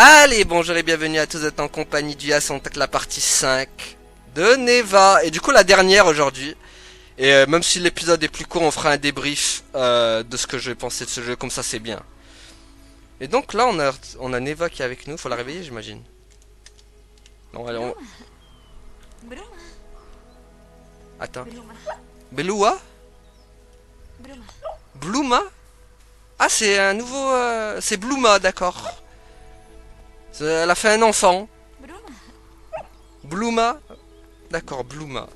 Allez, bonjour et bienvenue à tous, vous êtes en compagnie du Yas, on attaque la partie 5 de Neva. Et du coup la dernière aujourd'hui. Et même si l'épisode est plus court, on fera un débrief de ce que j'ai pensé de ce jeu, comme ça c'est bien. Et donc là on a Neva qui est avec nous, faut la réveiller j'imagine. Non, allez, Attends. Belua? Bluma? Ah c'est un nouveau... C'est Bluma, d'accord. Elle a fait un enfant. Bluma? D'accord, Bluma.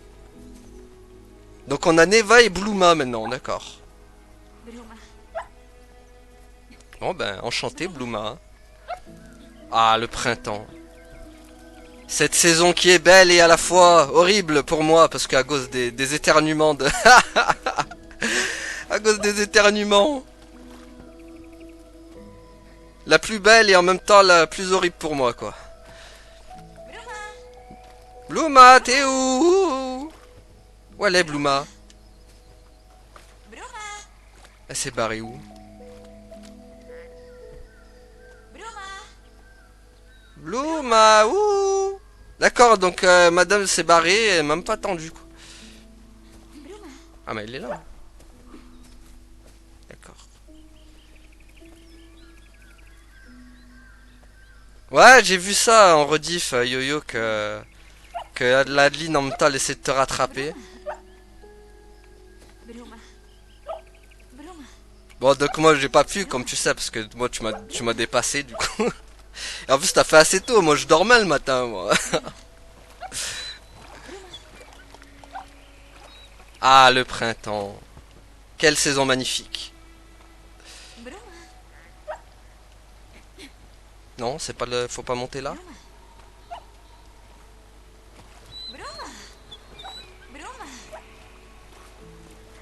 Donc on a Neva et Bluma maintenant, d'accord. Bon ben, enchanté Bluma. Ah, le printemps. Cette saison qui est belle et à la fois horrible pour moi, parce qu'à cause des éternuements de... à cause des éternuements. La plus belle et en même temps la plus horrible pour moi, quoi. Bluma, t'es où? Où elle est, Bluma? Elle s'est barrée où? Bluma, ouh. D'accord, donc madame s'est barrée, elle m'a même pas attendu, quoi. Ah mais elle est là. D'accord. Ouais, j'ai vu ça en rediff, Yo-Yo, que Adeline en même temps elle essaie de te rattraper. Bon, donc moi j'ai pas pu, comme tu sais, parce que moi tu m'as dépassé du coup. Et en plus t'as fait assez tôt, moi je dormais le matin, moi. Ah, le printemps. Quelle saison magnifique. Non, c'est pas le... Faut pas monter là.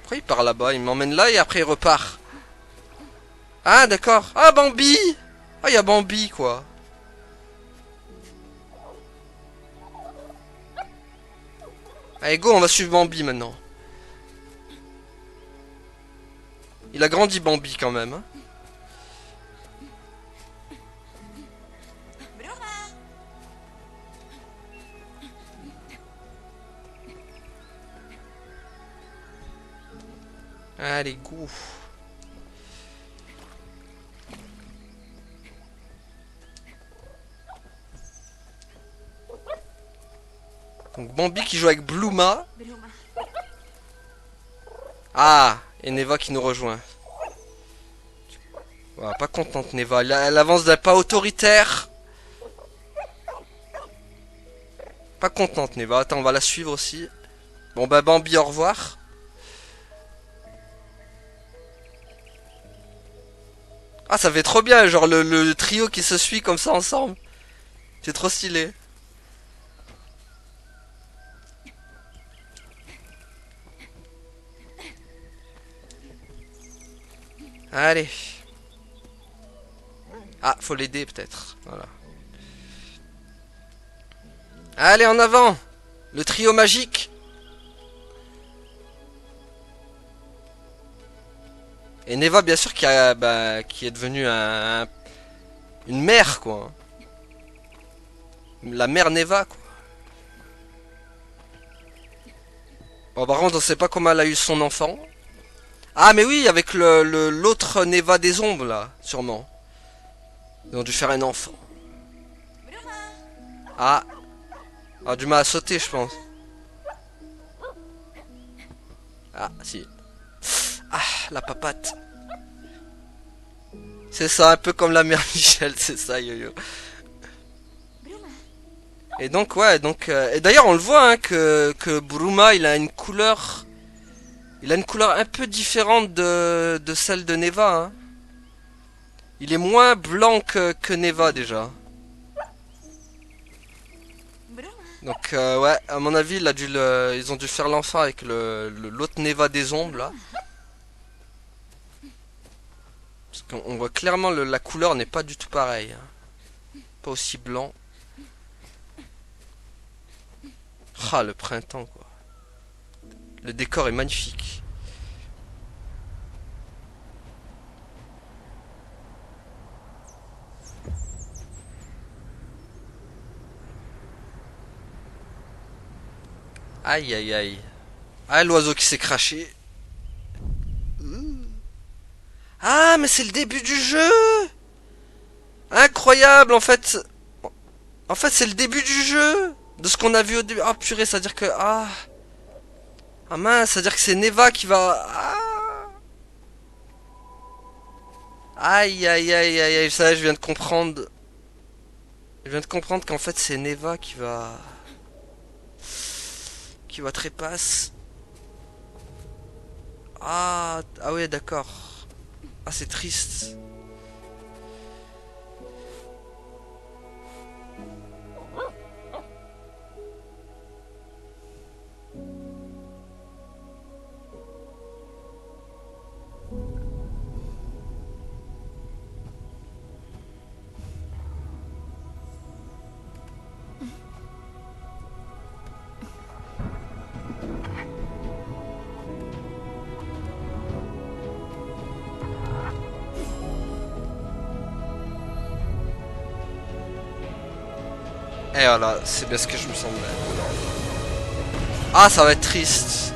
Pourquoi il part là-bas? Il m'emmène là et après il repart. Ah, d'accord. Ah, Bambi. Ah, il y a Bambi, quoi. Allez, go, on va suivre Bambi maintenant. Il a grandi Bambi quand même. Hein. Allez, go. Donc Bambi qui joue avec Bluma. Ah, et Neva qui nous rejoint. Voilà, pas contente Neva. Elle avance d'un pas autoritaire. Pas contente Neva. Attends, on va la suivre aussi. Bon bah Bambi, au revoir. Ah, ça fait trop bien, genre le trio qui se suit comme ça ensemble. C'est trop stylé. Allez. Ah, faut l'aider peut-être. Voilà. Allez, en avant. Le trio magique. Et Neva, bien sûr, qui est devenue une mère, quoi. La mère Neva, quoi. Bon, par contre, on sait pas comment elle a eu son enfant. Ah, mais oui, avec l'autre Neva des ombres, là, sûrement. Ils ont dû faire un enfant. Ah. Ah, du mal à sauter, je pense. Ah, si. Ah, la papate. C'est ça, un peu comme la mère Michel, c'est ça, yo-yo. Et donc, ouais, donc... et d'ailleurs, on le voit, hein, que Bruma, il a une couleur... Il a une couleur un peu différente de celle de Neva, hein. Il est moins blanc que Neva, déjà. Donc, ouais, à mon avis, ils ont dû faire l'enfant avec l'autre Neva des ombres, là. Parce qu'on voit clairement la couleur n'est pas du tout pareille. Hein. Pas aussi blanc. Ah, le printemps, quoi. Le décor est magnifique. Aïe aïe aïe. Ah, l'oiseau qui s'est craché. Ah, mais c'est le début du jeu. Incroyable, en fait. En fait, c'est le début du jeu. De ce qu'on a vu au début. Ah, purée, ça veut dire que... Ah, ah mince, ça veut dire que c'est Neva qui va... Ah. Aïe aïe aïe aïe aïe, ça je viens de comprendre. Je viens de comprendre qu'en fait c'est Neva qui va... Qui va trépasse. Ah, ah ouais, d'accord. Ah, c'est triste. Et voilà, c'est bien ce que je me semblais. Ah, ça va être triste.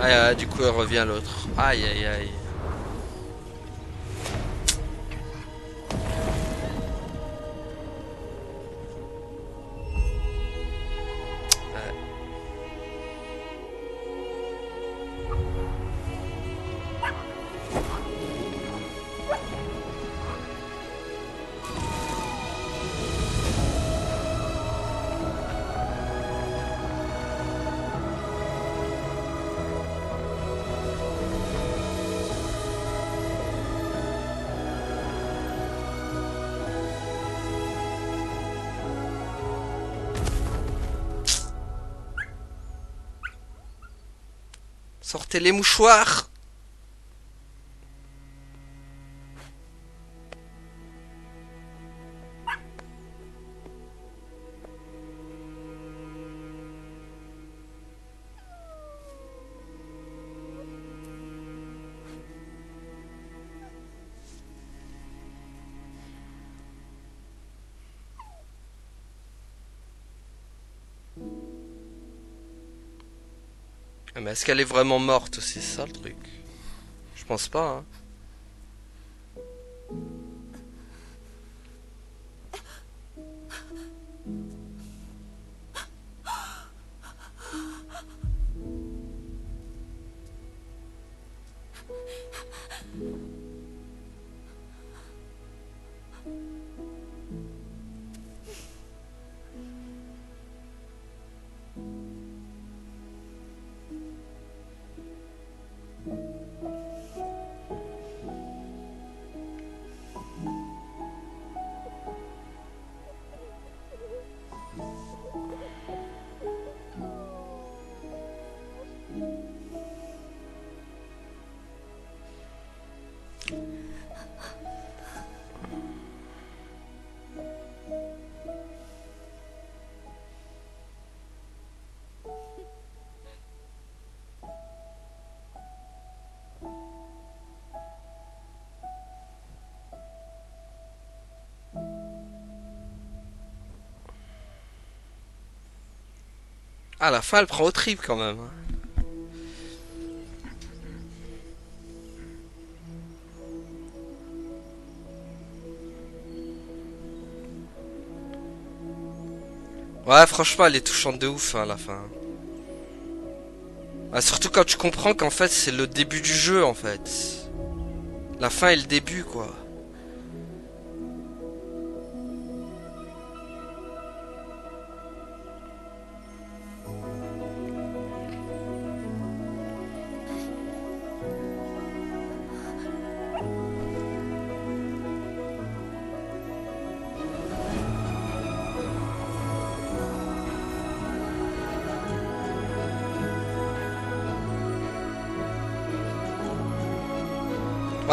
Ah, du coup, elle revient l'autre. Aïe aïe aïe. Ouais. Sortez les mouchoirs. Ah, mais est-ce qu'elle est vraiment morte aussi, c'est ça le truc? Je pense pas, hein. À la fin, elle prend au trip quand même, hein. Ouais, franchement, elle est touchante de ouf, hein, à la fin. Ah, surtout quand tu comprends qu'en fait, c'est le début du jeu, en fait. La fin est le début, quoi.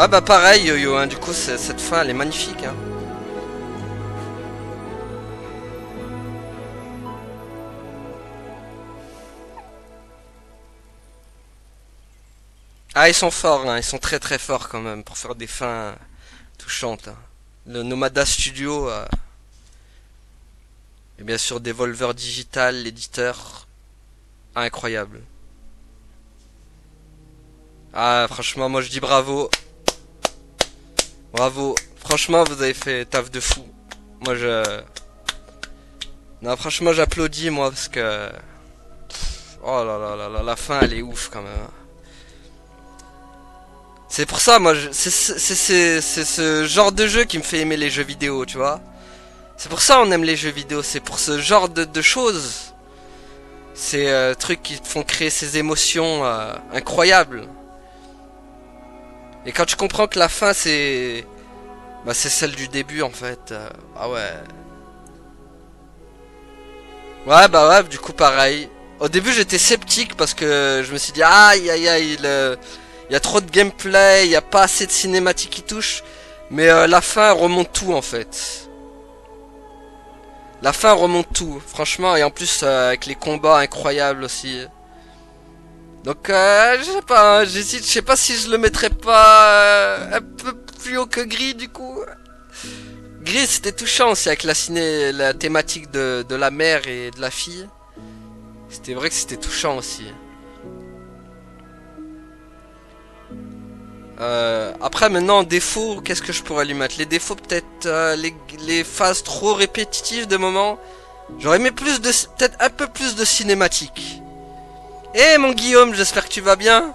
Ouais, bah pareil, Yo-Yo, hein. Du coup, cette fin, elle est magnifique, hein. Ah, ils sont forts, hein. Ils sont très très forts quand même pour faire des fins touchantes, hein. Le Nomada Studio, et bien sûr Devolver Digital, l'éditeur, incroyable. Ah, franchement, moi je dis bravo. Bravo. Franchement, vous avez fait taf de fou. Moi je... Non, franchement, j'applaudis, moi, parce que... Oh là là là là, la fin, elle est ouf, quand même. C'est pour ça, moi, c'est ce genre de jeu qui me fait aimer les jeux vidéo, tu vois. C'est pour ça on aime les jeux vidéo, c'est pour ce genre de choses. Ces trucs qui te font créer ces émotions incroyables. Et quand tu comprends que la fin, c'est... Bah, c'est celle du début, en fait. Ah ouais. Ouais, bah ouais, du coup, pareil. Au début, j'étais sceptique parce que je me suis dit, aïe, aïe, aïe, il y a trop de gameplay, il y a pas assez de cinématiques qui touchent. Mais la fin remonte tout, en fait. La fin remonte tout, franchement, et en plus, avec les combats incroyables aussi. Donc, je sais pas, hein, j'hésite, je sais pas si je le mettrais pas un peu plus haut que Gris, du coup. Gris, c'était touchant aussi avec la thématique de la mère et de la fille. C'était vrai que c'était touchant aussi. Après, maintenant, en défaut, qu'est-ce que je pourrais lui mettre? Les défauts, peut-être les phases trop répétitives de moments. J'aurais aimé plus de, peut-être un peu plus de cinématique. Eh mon Guillaume, j'espère que tu vas bien.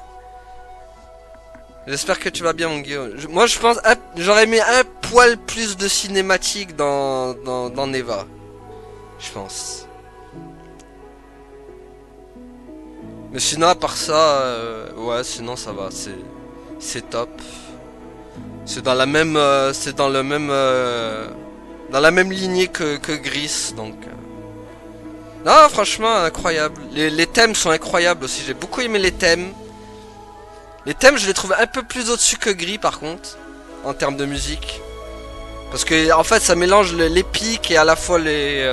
J'espère que tu vas bien mon Guillaume. Moi je pense, j'aurais aimé un poil plus de cinématique dans Neva. Je pense. Mais sinon à part ça, ouais, sinon ça va, c'est top. C'est dans la même, c'est dans la même lignée que Gris, donc. Non, franchement, incroyable. Les thèmes sont incroyables aussi. J'ai beaucoup aimé les thèmes. Les thèmes, je les trouve un peu plus au-dessus que Gris, par contre, en termes de musique. Parce que, en fait, ça mélange l'épique et à la fois les...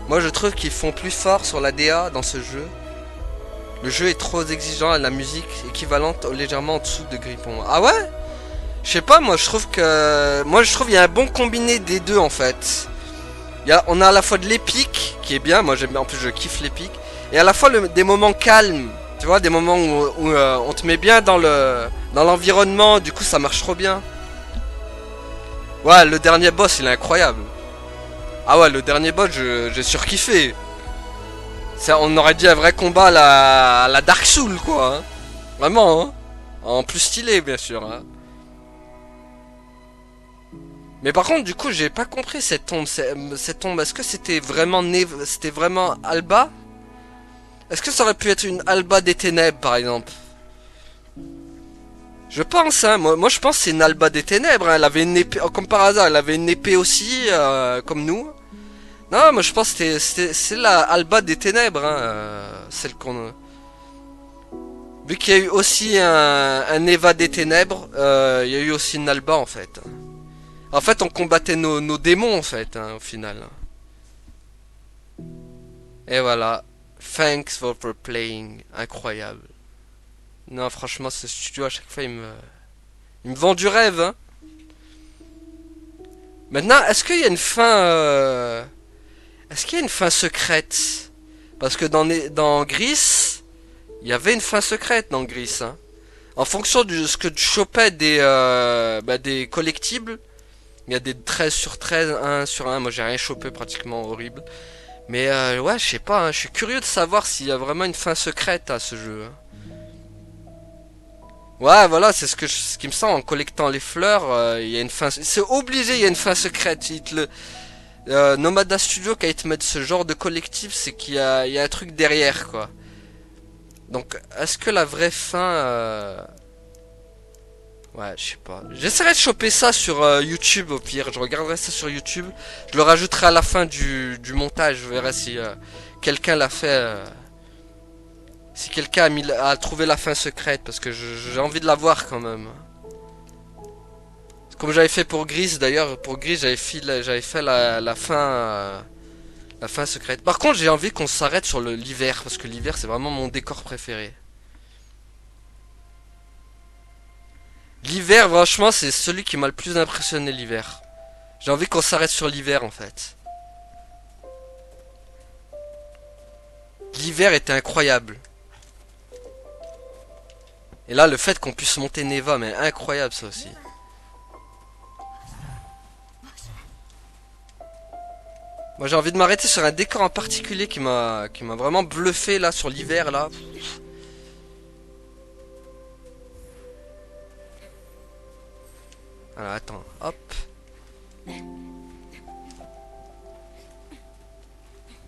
Moi, je trouve qu'ils font plus fort sur la DA dans ce jeu. Le jeu est trop exigeant et la musique équivalente légèrement en dessous de Gris pour moi. Ah ouais? Je sais pas, moi, je trouve que... Moi, je trouve qu'il y a un bon combiné des deux, en fait. On a à la fois de l'épique, qui est bien, moi j'aime, en plus je kiffe l'épique, et à la fois des moments calmes, tu vois, des moments où on te met bien dans l'environnement, du coup ça marche trop bien. Ouais, le dernier boss il est incroyable. Ah ouais, le dernier boss j'ai surkiffé. On aurait dit un vrai combat à la Dark Souls quoi, hein. Vraiment, hein. En plus stylé bien sûr, hein. Mais par contre, du coup, j'ai pas compris cette tombe. Cette tombe, est-ce que c'était vraiment Alba? Est-ce que ça aurait pu être une Alba des ténèbres, par exemple? Je pense, hein. Moi je pense que c'est une Alba des ténèbres, hein. Elle avait une épée, comme par hasard, elle avait une épée aussi, comme nous. Non, moi je pense que c'est la Alba des ténèbres, hein, celle qu'on... Vu qu'il y a eu aussi un Eva des ténèbres, il y a eu aussi une Alba, en fait. En fait, on combattait nos démons, en fait, hein, au final. Et voilà. Thanks for playing. Incroyable. Non, franchement, ce studio, à chaque fois, il me vend du rêve, hein. Maintenant, est-ce qu'il y a une fin... Est-ce qu'il y a une fin secrète? Parce que dans Gris, il y avait une fin secrète dans Gris, hein. En fonction de ce que tu chopais des collectibles, il y a des 13 sur 13, 1 sur 1. Moi, j'ai rien chopé, pratiquement horrible. Mais ouais, je sais pas, hein, je suis curieux de savoir s'il y a vraiment une fin secrète à ce jeu, hein. Ouais, voilà, c'est ce qui me semble en collectant les fleurs, il y a une fin. C'est obligé, il y a une fin secrète. Nomada Studio, quand ils te mettent ce genre de collectif, c'est il y a un truc derrière, quoi. Donc, est-ce que la vraie fin... Ouais, je sais pas. J'essaierai de choper ça sur YouTube au pire. Je regarderai ça sur YouTube. Je le rajouterai à la fin du montage. Je verrai si quelqu'un l'a fait. Si quelqu'un a trouvé la fin secrète, parce que j'ai envie de la voir quand même. Comme j'avais fait pour Gris d'ailleurs, pour Gris j'avais fait la fin secrète. Par contre j'ai envie qu'on s'arrête sur l'hiver, parce que l'hiver c'est vraiment mon décor préféré. L'hiver franchement c'est celui qui m'a le plus impressionné l'hiver. J'ai envie qu'on s'arrête sur l'hiver en fait. L'hiver était incroyable. Et là le fait qu'on puisse monter Neva, mais incroyable ça aussi. Moi j'ai envie de m'arrêter sur un décor en particulier qui m'a vraiment bluffé là sur l'hiver là. Alors attends, hop.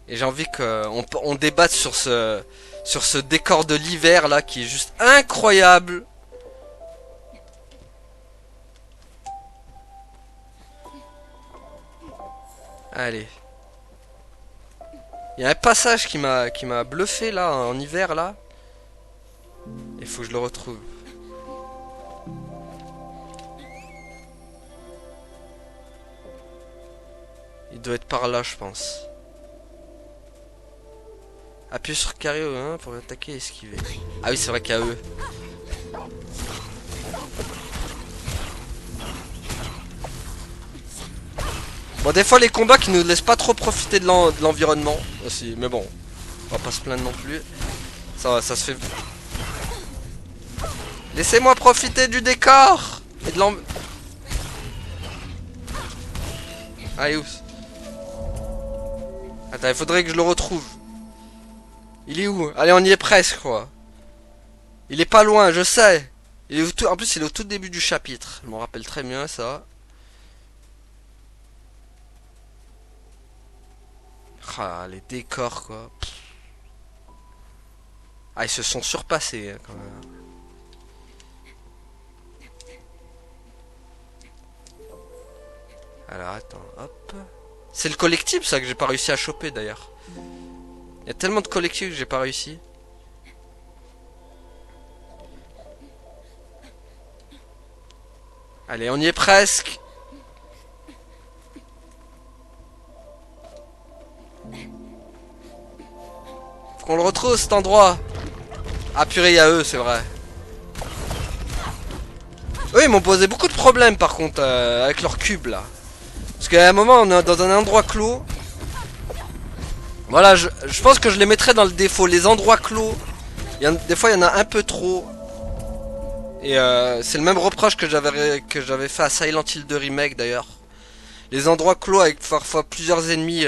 Et j'ai envie qu'on débatte sur ce décor de l'hiver là qui est juste incroyable. Allez. Il y a un passage qui m'a bluffé là en hiver là. Il faut que je le retrouve. Il doit être par là je pense. Appuie sur carré hein, pour attaquer et esquiver. Ah oui c'est vrai qu'il y a eux. Bon des fois les combats qui nous laissent pas trop profiter de l'environnement aussi. Mais bon, on va pas se plaindre non plus. Ça se fait. Laissez-moi profiter du décor et de l'environnement. Allez où? Attends, il faudrait que je le retrouve. Il est où? Allez, on y est presque, quoi. Il est pas loin, je sais. En plus, il est au tout début du chapitre. Je m'en rappelle très bien, ça. Ah, les décors, quoi. Ah, ils se sont surpassés, hein, quand même. Alors, attends, hop. C'est le collectif, ça, que j'ai pas réussi à choper, d'ailleurs. Il y a tellement de collectifs que j'ai pas réussi. Allez, on y est presque. Faut qu'on le retrouve cet endroit. Ah purée, il y a eux, c'est vrai. Eux, ils m'ont posé beaucoup de problèmes par contre avec leur cube là. Parce qu'à un moment, on est dans un endroit clos. Voilà, je pense que je les mettrais dans le défaut. Les endroits clos, des fois, il y en a un peu trop. Et c'est le même reproche que j'avais fait à Silent Hill 2 Remake d'ailleurs. Les endroits clos avec parfois plusieurs ennemis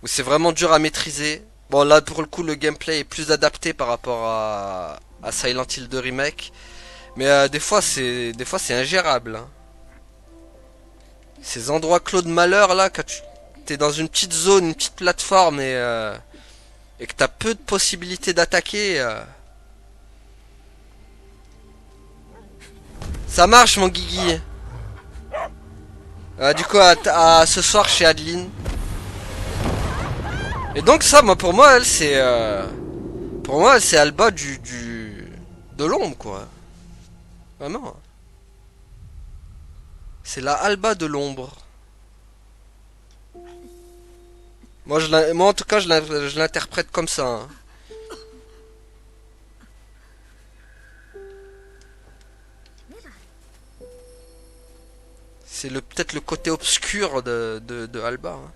où c'est vraiment dur à maîtriser. Bon là pour le coup le gameplay est plus adapté par rapport à Silent Hill 2 Remake. Mais des fois c'est ingérable. Hein. Ces endroits clos de malheur là, quand tu t'es dans une petite zone, une petite plateforme et que t'as peu de possibilités d'attaquer. Ça marche mon Guigui. Du coup à ce soir chez Adeline. Et donc ça, pour moi, elle c'est Alba de l'ombre quoi. Vraiment. C'est la Alba de l'ombre. Moi en tout cas, je l'interprète comme ça. Hein. C'est peut-être le côté obscur de Alba. Hein.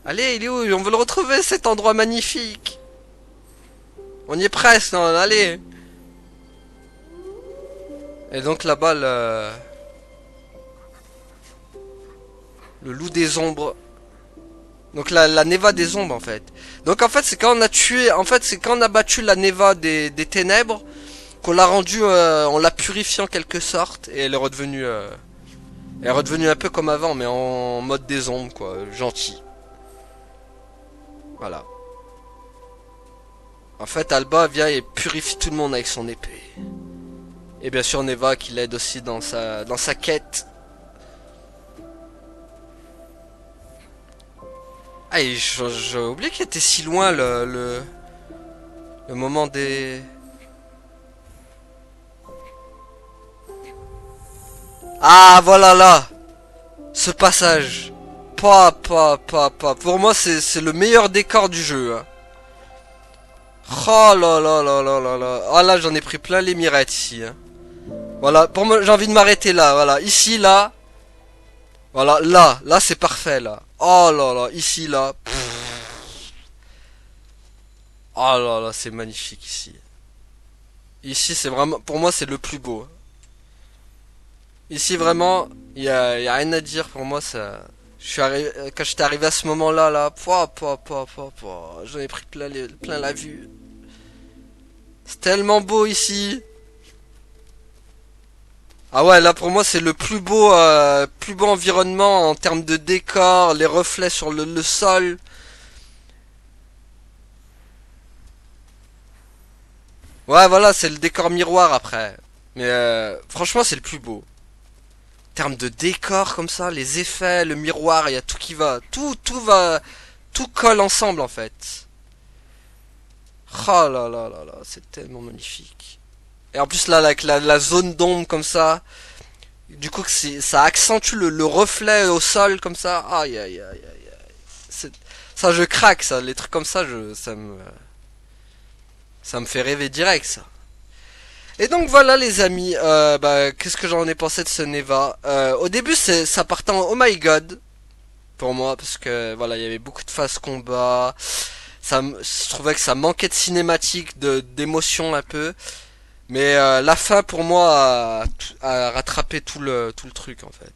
Allez, il est où? On veut le retrouver cet endroit magnifique. On y est presque, non, allez. Et donc là-bas, le loup des ombres. Donc la Neva des ombres en fait. Donc en fait c'est quand on a tué, en fait c'est quand on a battu la Neva des ténèbres qu'on l'a rendue, on l'a purifiée en quelque sorte et elle est redevenue un peu comme avant mais en mode des ombres quoi, gentil. Voilà. En fait Alba vient et purifie tout le monde avec son épée. Et bien sûr Neva qui l'aide aussi dans sa quête. Ah, et j'ai oublié qu'il était si loin le moment des... Ah, voilà là! Ce passage. Pas. Pour moi, c'est le meilleur décor du jeu. Hein. Oh là là là là là là. Ah là, j'en ai pris plein les mirettes ici. Hein. Voilà, pour moi, j'ai envie de m'arrêter là. Voilà, ici, là. Voilà, là, c'est parfait là. Oh là là, ici, là. Oh là là, c'est magnifique ici. Ici, c'est vraiment, pour moi, c'est le plus beau. Ici, vraiment, y a rien à dire pour moi. Ça, quand j'étais arrivé à ce moment-là, là, j'en ai pris plein la vue. C'est tellement beau ici. Ah ouais, là pour moi c'est le plus beau environnement en termes de décor, les reflets sur le sol. Ouais, voilà, c'est le décor miroir après. Mais franchement, c'est le plus beau. En termes de décor comme ça, les effets, le miroir, il y a tout qui va, tout colle ensemble en fait. Oh là là là là, c'est tellement magnifique. Et en plus là, avec la zone d'ombre comme ça, du coup ça accentue le reflet au sol comme ça. Aïe aïe aïe aïe. C'est- Ça je craque ça, les trucs comme ça, ça me fait rêver direct ça. Et donc voilà les amis, qu'est-ce que j'en ai pensé de ce Neva. Au début ça partait en oh my god pour moi parce que voilà il y avait beaucoup de phases combat. Je trouvais que ça manquait de cinématique, d'émotion un peu. Mais la fin pour moi a rattrapé tout le truc en fait.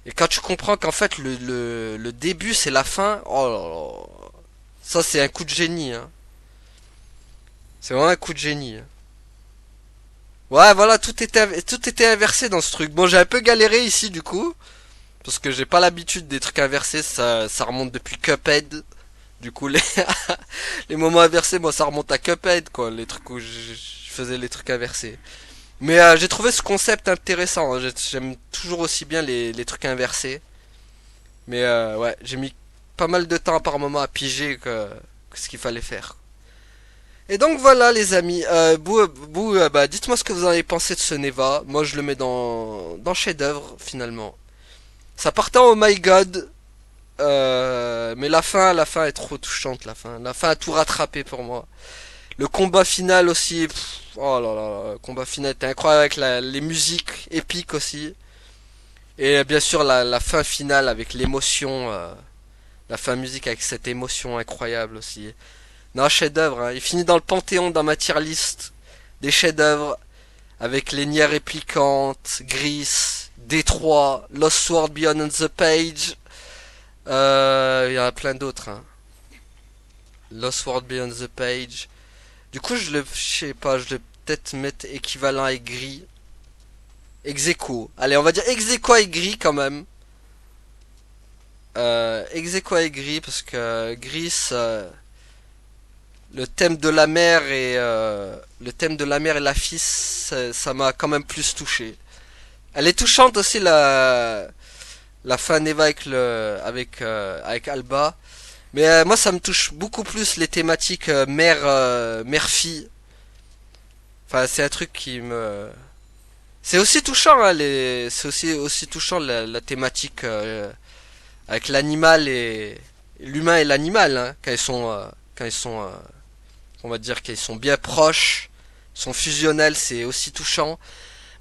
Et quand tu comprends qu'en fait le début c'est la fin, oh là là, ça c'est un coup de génie. Hein. C'est vraiment un coup de génie. Hein. Ouais, voilà, tout était inversé dans ce truc. Bon, j'ai un peu galéré ici du coup, parce que j'ai pas l'habitude des trucs inversés, ça remonte depuis Cuphead. Du coup, les moments inversés, moi, ça remonte à Cuphead, quoi, les trucs où je faisais les trucs inversés. Mais j'ai trouvé ce concept intéressant. Hein. J'aime toujours aussi bien les trucs inversés. Mais ouais, j'ai mis pas mal de temps par moment à piger que ce qu'il fallait faire. Et donc voilà les amis, dites-moi ce que vous en avez pensé de ce Neva. Moi je le mets dans chef-d'œuvre finalement. Ça partait en oh my god, mais la fin est trop touchante la fin a tout rattrapé pour moi. Le combat final aussi, oh là là, le combat final était incroyable avec les musiques épiques aussi. Et bien sûr la fin finale avec l'émotion, la fin musique avec cette émotion incroyable aussi. Non, chef-d'œuvre. Hein. Il finit dans le panthéon dans ma tier list des chefs-d'œuvre avec les Nier réplicantes, Gris, Détroit, Lost Sword Beyond the Page. Il y en a plein d'autres. Hein. Lost Sword Beyond the Page. Du coup, je sais pas, je vais peut-être mettre équivalent avec Gris. Execo. Allez, on va dire Execo avec Gris quand même. Execo avec Gris parce que Gris. Le thème de la mer et le thème de la mer et la fille, ça m'a quand même plus touché. Elle est touchante aussi la fin Neva avec Alba, mais moi ça me touche beaucoup plus les thématiques mère fille. Enfin c'est un truc qui me c'est aussi touchant hein, c'est aussi touchant la thématique avec l'animal et l'humain et l'animal hein, quand ils sont on va dire qu'ils sont bien proches, sont fusionnels, c'est aussi touchant.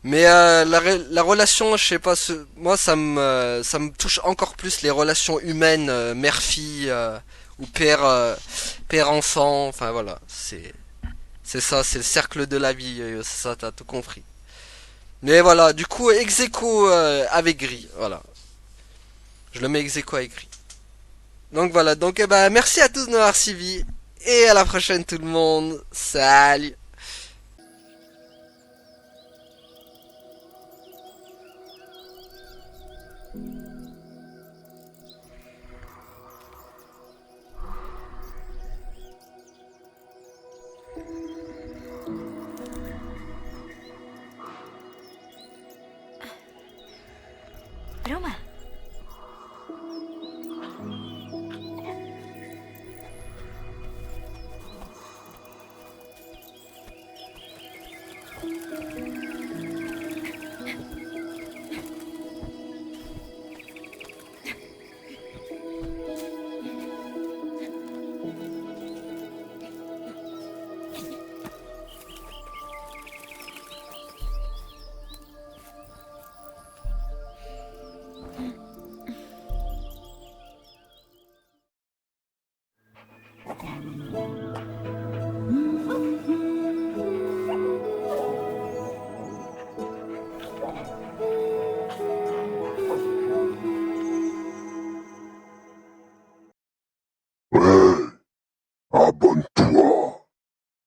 Mais la relation, je sais pas, moi ça me touche encore plus les relations humaines, mère-fille ou père-enfant. Enfin voilà, c'est ça, c'est le cercle de la vie, c'est ça, t'as tout compris. Mais voilà, du coup, ex aequo avec Gris, voilà. Je le mets ex aequo avec Gris. Donc voilà, donc merci à tous de m'avoir suivis. Et à la prochaine tout le monde. Salut.